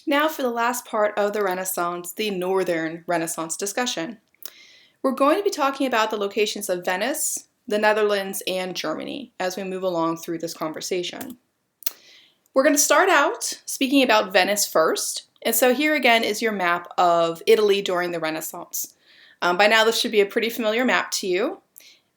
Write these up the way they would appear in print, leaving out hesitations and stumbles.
Now for the last part of the Renaissance, the Northern Renaissance discussion. We're going to be talking about the locations of Venice, the Netherlands, and Germany as we move along through this conversation. We're going to start out speaking about Venice first, and so here again is your map of Italy during the Renaissance. By now this should be a pretty familiar map to you.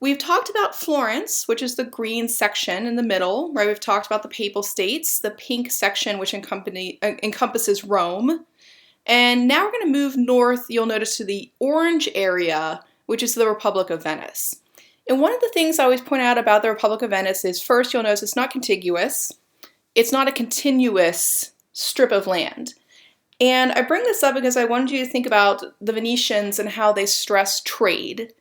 We've talked about Florence, which is the green section in the middle, right? We've talked about the Papal States, the pink section which encompasses Rome. And now we're going to move north, you'll notice, to the orange area, which is the Republic of Venice. And one of the things I always point out about the Republic of Venice is, first, you'll notice it's not contiguous. It's not a continuous strip of land. And I bring this up because I wanted you to think about the Venetians and how they stress trade.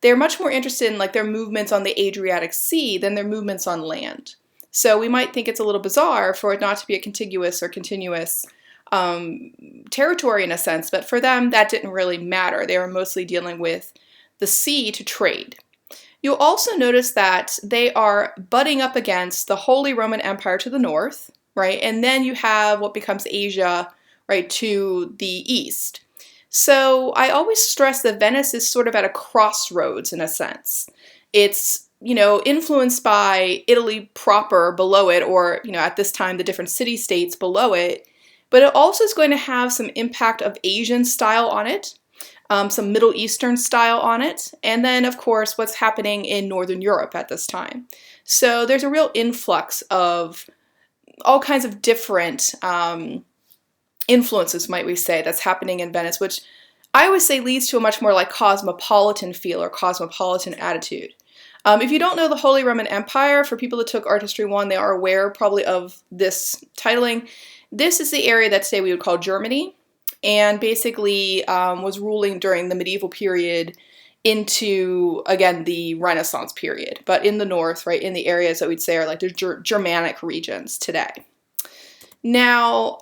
They're much more interested in their movements on the Adriatic Sea than their movements on land. So we might think it's a little bizarre for it not to be a contiguous or continuous territory in a sense, but for them that didn't really matter. They were mostly dealing with the sea to trade. You'll also notice that they are butting up against the Holy Roman Empire to the north, right? And then you have what becomes Asia, right, to the east. So I always stress that Venice is sort of at a crossroads in a sense. It's, influenced by Italy proper below it, or, at this time, the different city-states below it. But it also is going to have some impact of Asian style on it, some Middle Eastern style on it, and then, of course, what's happening in Northern Europe at this time. So there's a real influx of all kinds of different influences, might we say, that's happening in Venice, which I always say leads to a much more cosmopolitan feel or cosmopolitan attitude. If you don't know the Holy Roman Empire, for people that took Art History 1, they are aware probably of this titling. This is the area that today we would call Germany, and basically was ruling during the medieval period into, again, the Renaissance period, but in the north, right, in the areas that we'd say are the Germanic regions today. Now,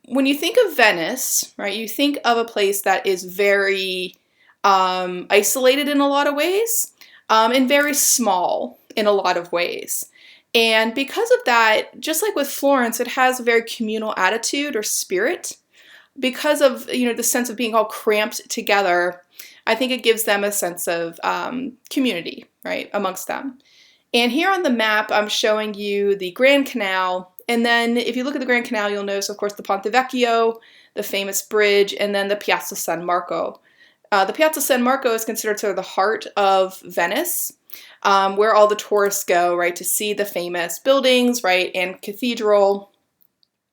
when you think of Venice, right, you think of a place that is very isolated in a lot of ways, and very small in a lot of ways. And because of that, just like with Florence, it has a very communal attitude or spirit. Because of, the sense of being all cramped together, I think it gives them a sense of community, right, amongst them. And here on the map, I'm showing you the Grand Canal. And then if you look at the Grand Canal, you'll notice, of course, the Ponte Vecchio, the famous bridge, and then the Piazza San Marco. The Piazza San Marco is considered sort of the heart of Venice, where all the tourists go, right, to see the famous buildings, right, and cathedral,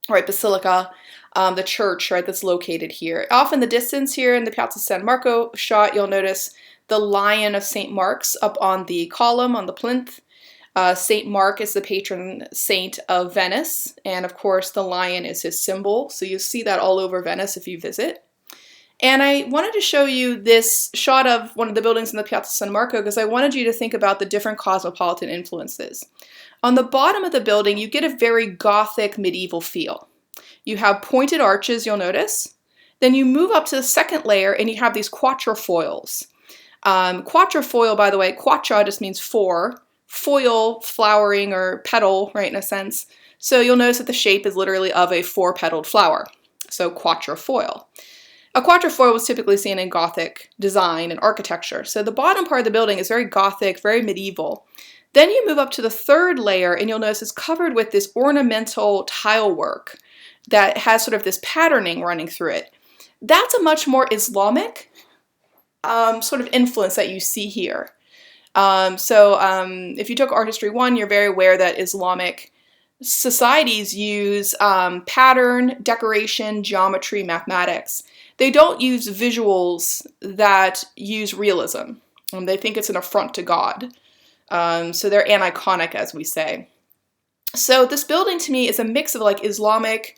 right, basilica, the church, right, that's located here. Off in the distance here in the Piazza San Marco shot, you'll notice the Lion of St. Mark's up on the column, on the plinth. St. Mark is the patron saint of Venice, and of course the lion is his symbol, so you see that all over Venice if you visit. And I wanted to show you this shot of one of the buildings in the Piazza San Marco because I wanted you to think about the different cosmopolitan influences. On the bottom of the building, you get a very Gothic medieval feel. You have pointed arches, you'll notice. Then you move up to the second layer and you have these quatrefoils. Quatrefoil, by the way, quattro just means four. Foil, flowering, or petal, right, in a sense. So you'll notice that the shape is literally of a four-petaled flower. So quatrefoil. A quatrefoil was typically seen in Gothic design and architecture. So the bottom part of the building is very Gothic, very medieval. Then you move up to the third layer and you'll notice it's covered with this ornamental tile work that has sort of this patterning running through it. That's a much more Islamic sort of influence that you see here. If you took Art History 1, you're very aware that Islamic societies use pattern, decoration, geometry, mathematics. They don't use visuals that use realism. They think it's an affront to God. So they're aniconic, as we say. So this building to me is a mix of Islamic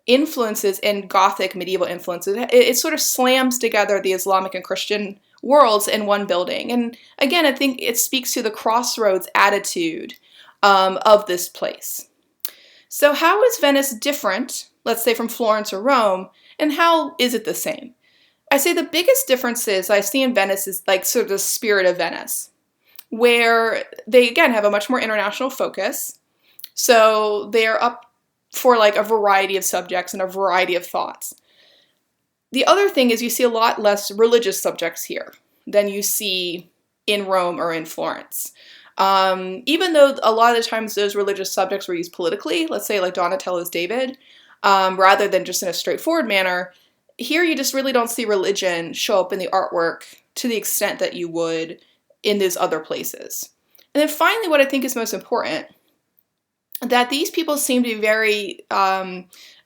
influences and Gothic medieval influences. It sort of slams together the Islamic and Christian worlds in one building. And again, I think it speaks to the crossroads attitude of this place. So how is Venice different, let's say, from Florence or Rome, and how is it the same? I say the biggest differences I see in Venice is sort of the spirit of Venice, where they, again, have a much more international focus. So they are up for like a variety of subjects and a variety of thoughts. The other thing is you see a lot less religious subjects here than you see in Rome or in Florence. Even though a lot of the times those religious subjects were used politically, let's say like Donatello's David, rather than just in a straightforward manner, here you just really don't see religion show up in the artwork to the extent that you would in those other places. And then finally, what I think is most important, that these people seem to be very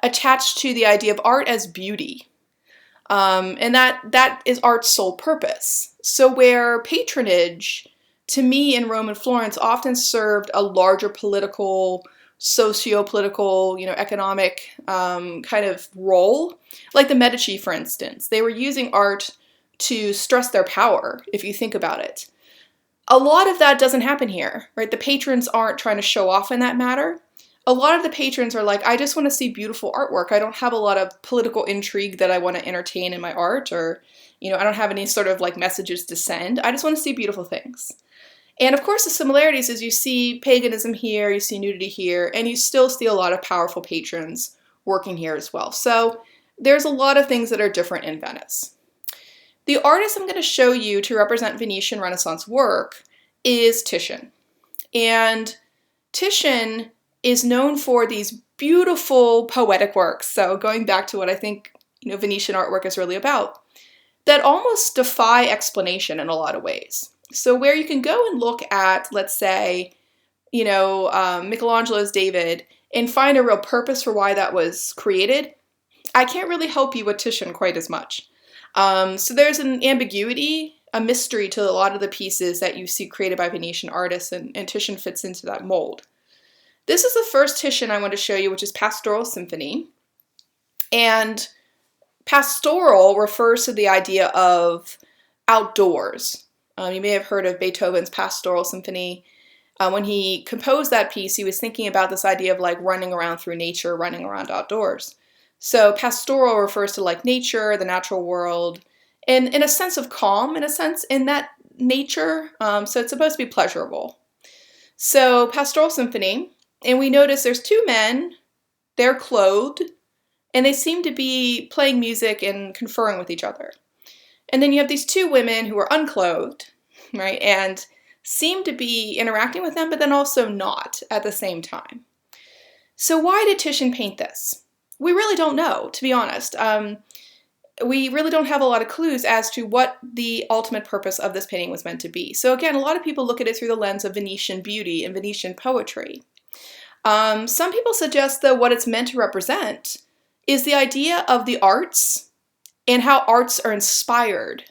attached to the idea of art as beauty. And that is art's sole purpose. So where patronage, to me, in Rome and Florence, often served a larger political, socio-political, economic kind of role, like the Medici, for instance. They were using art to stress their power, if you think about it. A lot of that doesn't happen here, right? The patrons aren't trying to show off in that matter. A lot of the patrons are like, I just want to see beautiful artwork. I don't have a lot of political intrigue that I want to entertain in my art, or, I don't have any sort of like messages to send. I just want to see beautiful things. And of course, the similarities is you see paganism here, you see nudity here, and you still see a lot of powerful patrons working here as well. So there's a lot of things that are different in Venice. The artist I'm going to show you to represent Venetian Renaissance work is Titian. And Titian is known for these beautiful poetic works. So going back to what I think, Venetian artwork is really about, that almost defy explanation in a lot of ways. So where you can go and look at, let's say, Michelangelo's David and find a real purpose for why that was created, I can't really help you with Titian quite as much. So there's an ambiguity, a mystery to a lot of the pieces that you see created by Venetian artists, and Titian fits into that mold. This is the first Titian I want to show you, which is Pastoral Symphony. And pastoral refers to the idea of outdoors. You may have heard of Beethoven's Pastoral Symphony. When he composed that piece, he was thinking about this idea of like running around through nature, running around outdoors. So pastoral refers to like nature, the natural world, and in a sense of calm, in that nature. So it's supposed to be pleasurable. So Pastoral Symphony, and we notice there's two men, they're clothed, and they seem to be playing music and conferring with each other. And then you have these two women who are unclothed, right, and seem to be interacting with them, but then also not at the same time. So why did Titian paint this? We really don't know, to be honest. We really don't have a lot of clues as to what the ultimate purpose of this painting was meant to be. So again, a lot of people look at it through the lens of Venetian beauty and Venetian poetry. Some people suggest that what it's meant to represent is the idea of the arts and how arts are inspired.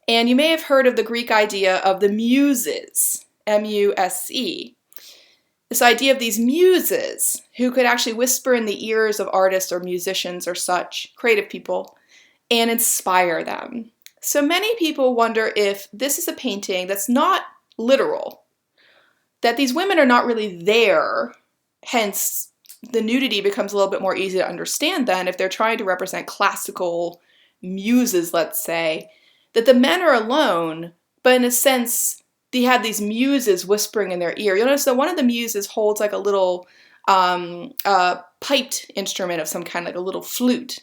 And you may have heard of the Greek idea of the muses, M-U-S-E. This idea of these muses who could actually whisper in the ears of artists or musicians or such, creative people, and inspire them. So many people wonder if this is a painting that's not literal, that these women are not really there, hence the nudity becomes a little bit more easy to understand then if they're trying to represent classical muses, let's say, that the men are alone, but in a sense, they have these muses whispering in their ear. You'll notice that one of the muses holds like a little piped instrument of some kind, like a little flute.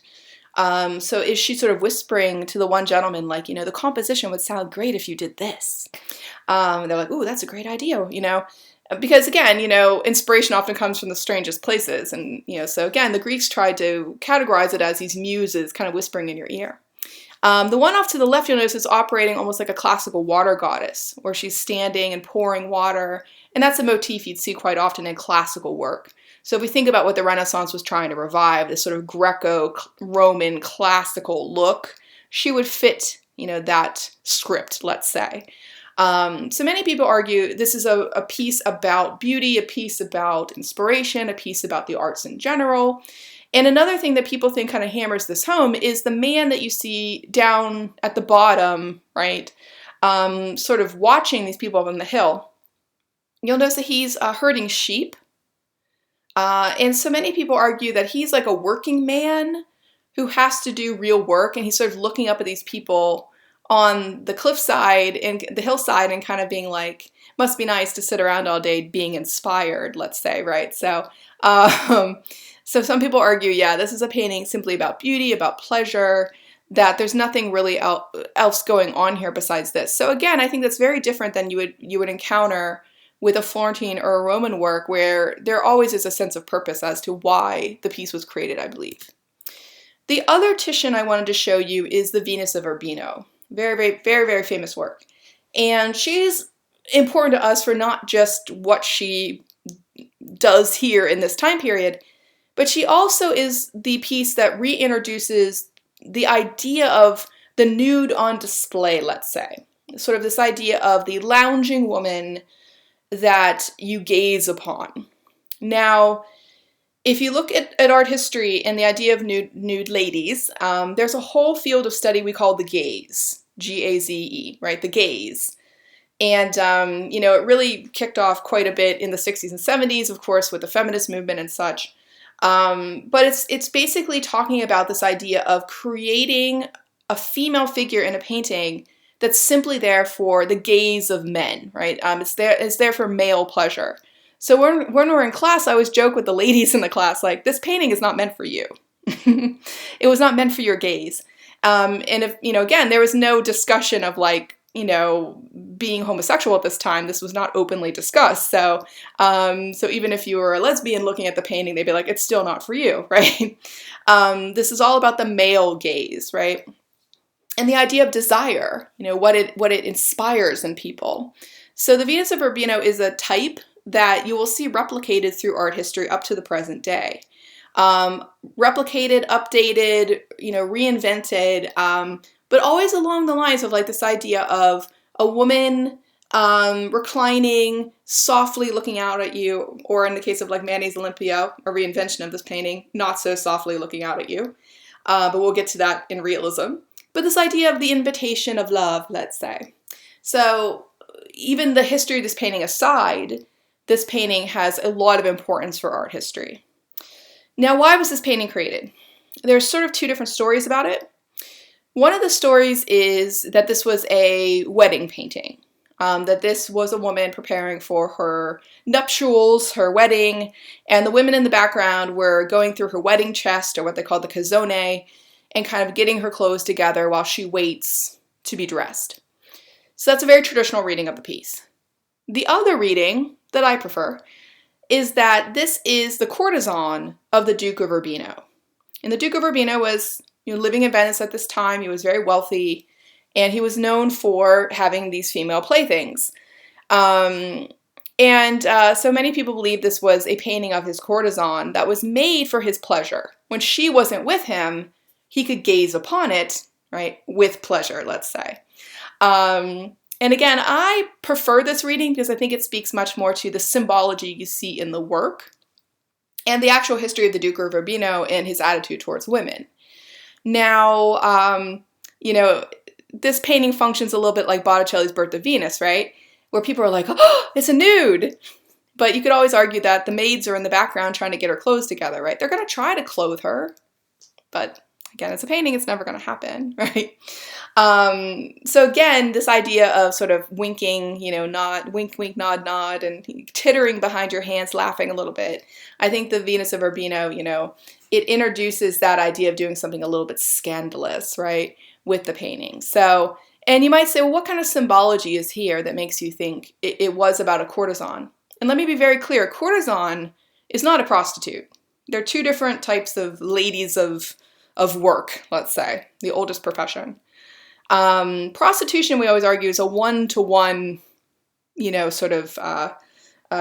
So is she sort of whispering to the one gentleman, like, the composition would sound great if you did this. They're like, ooh, that's a great idea, Because again, inspiration often comes from the strangest places. And, so again, the Greeks tried to categorize it as these muses kind of whispering in your ear. The one off to the left, you'll notice, is operating almost like a classical water goddess, where she's standing and pouring water. And that's a motif you'd see quite often in classical work. So if we think about what the Renaissance was trying to revive, this sort of Greco-Roman classical look, she would fit, that script, let's say. So many people argue this is a piece about beauty, a piece about inspiration, a piece about the arts in general. And another thing that people think kind of hammers this home is the man that you see down at the bottom, right, sort of watching these people up on the hill. You'll notice that he's herding sheep. And so many people argue that he's like a working man who has to do real work, and he's sort of looking up at these people on the cliffside and the hillside and kind of being like, must be nice to sit around all day being inspired, let's say, right? So Um, so some people argue, yeah, this is a painting simply about beauty, about pleasure, that there's nothing really else going on here besides this. So again, I think that's very different than you would encounter with a Florentine or a Roman work, where there always is a sense of purpose as to why the piece was created, I believe. The other Titian I wanted to show you is the Venus of Urbino. Very, very, very, very famous work. And she's important to us for not just what she does here in this time period, but she also is the piece that reintroduces the idea of the nude on display, let's say. Sort of this idea of the lounging woman that you gaze upon. Now, if you look at art history and the idea of nude ladies, there's a whole field of study we call the gaze, G-A-Z-E, right? The gaze. And, it really kicked off quite a bit in the 60s and 70s, of course, with the feminist movement and such. But it's basically talking about this idea of creating a female figure in a painting that's simply there for the gaze of men, right? It's there for male pleasure. So when we're in class, I always joke with the ladies in the class, like, this painting is not meant for you. It was not meant for your gaze. And if, again, there was no discussion of being homosexual at this time. This was not openly discussed. So even if you were a lesbian looking at the painting, they'd be like, it's still not for you, right? This is all about the male gaze, right? And the idea of desire, what it inspires in people. So the Venus of Urbino is a type that you will see replicated through art history up to the present day. Replicated, updated, reinvented, but always along the lines of this idea of a woman reclining, softly looking out at you, or in the case of Manet's Olympia, a reinvention of this painting, not so softly looking out at you. But we'll get to that in realism. But this idea of the invitation of love, let's say. So even the history of this painting aside, this painting has a lot of importance for art history. Now, why was this painting created? There's sort of two different stories about it. One of the stories is that this was a wedding painting, that this was a woman preparing for her nuptials, her wedding, and the women in the background were going through her wedding chest, or what they call the casone, and kind of getting her clothes together while she waits to be dressed. So that's a very traditional reading of the piece. The other reading that I prefer is that this is the courtesan of the Duke of Urbino. And the Duke of Urbino was living in Venice at this time. He was very wealthy, and he was known for having these female playthings. So many people believe this was a painting of his courtesan that was made for his pleasure. When she wasn't with him, he could gaze upon it, right, with pleasure, let's say. And again, I prefer this reading because I think it speaks much more to the symbology you see in the work and the actual history of the Duke of Urbino and his attitude towards women. Now, this painting functions a little bit like Botticelli's Birth of Venus, right? Where people are like, oh, it's a nude. But you could always argue that the maids are in the background trying to get her clothes together, right? They're going to try to clothe her, but again, it's a painting, it's never going to happen, right? So again, this idea of sort of winking, nod, wink, wink, nod, nod, and tittering behind your hands, laughing a little bit. I think the Venus of Urbino, it introduces that idea of doing something a little bit scandalous, right, with the painting. So, and you might say, well, what kind of symbology is here that makes you think it was about a courtesan? And let me be very clear, a courtesan is not a prostitute. There are two different types of ladies of work, let's say, the oldest profession. Prostitution, we always argue, is a one-to-one,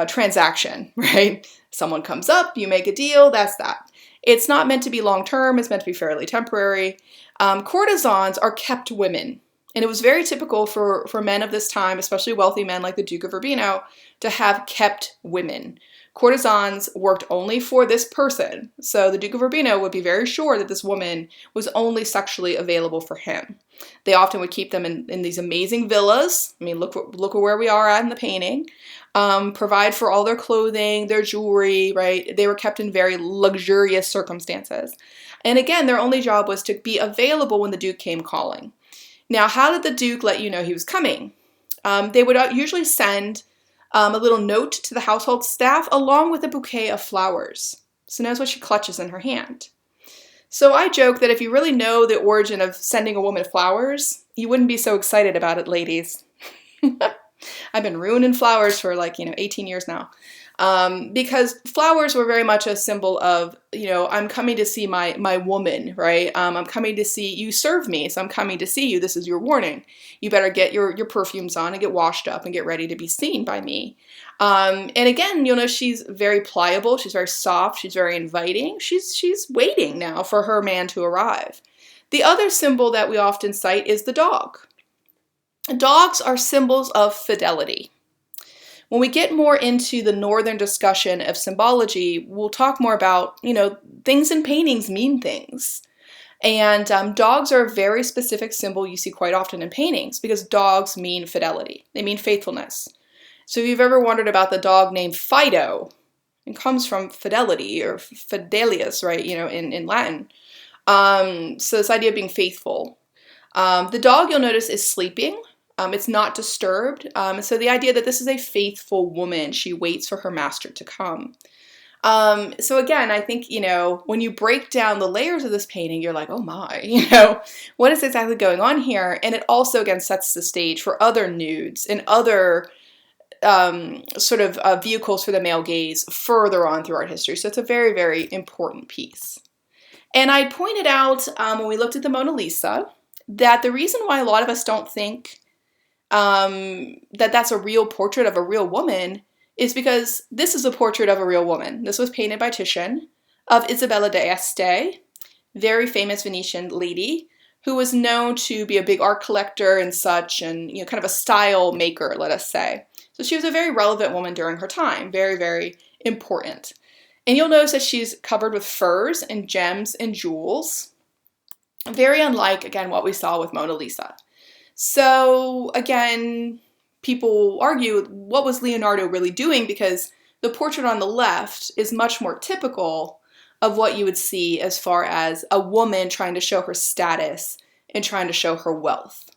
transaction, right? Someone comes up, you make a deal, that's that. It's not meant to be long-term, it's meant to be fairly temporary. Courtesans are kept women. And it was very typical for men of this time, especially wealthy men like the Duke of Urbino, to have kept women. Courtesans worked only for this person. So the Duke of Urbino would be very sure that this woman was only sexually available for him. They often would keep them in these amazing villas. I mean, look at where we are at in the painting. Provide for all their clothing, their jewelry, right? They were kept in very luxurious circumstances. And again, their only job was to be available when the Duke came calling. Now, how did the Duke let you know he was coming? They would usually send a little note to the household staff, along with a bouquet of flowers. So notice what she clutches in her hand. So I joke that if you really know the origin of sending a woman flowers, you wouldn't be so excited about it, ladies. I've been ruining flowers for 18 years now. Because flowers were very much a symbol of, I'm coming to see my woman, right? I'm coming to see you serve me, so I'm coming to see you. This is your warning. You better get your perfumes on and get washed up and get ready to be seen by me. And again, you'll know she's very pliable. She's very soft. She's very inviting. She's waiting now for her man to arrive. The other symbol that we often cite is the dog. Dogs are symbols of fidelity. When we get more into the northern discussion of symbology, we'll talk more about, things in paintings mean things. And dogs are a very specific symbol you see quite often in paintings because dogs mean fidelity. They mean faithfulness. So if you've ever wondered about the dog named Fido, it comes from fidelity or fidelius, right, in Latin. So this idea of being faithful. The dog, you'll notice, is sleeping. It's not disturbed. So the idea that this is a faithful woman, she waits for her master to come. So again, I think, when you break down the layers of this painting, you're like, oh my, what is exactly going on here? And it also, again, sets the stage for other nudes and other vehicles for the male gaze further on through art history. So it's a very, very important piece. And I pointed out when we looked at the Mona Lisa that the reason why a lot of us don't think that that's a real portrait of a real woman is because this is a portrait of a real woman. This was painted by Titian of Isabella d'Este, very famous Venetian lady who was known to be a big art collector and such, and kind of a style maker, let us say. So she was a very relevant woman during her time, very, very important. And you'll notice that she's covered with furs and gems and jewels, very unlike, again, what we saw with Mona Lisa. So again, people argue, what was Leonardo really doing? Because the portrait on the left is much more typical of what you would see as far as a woman trying to show her status and trying to show her wealth.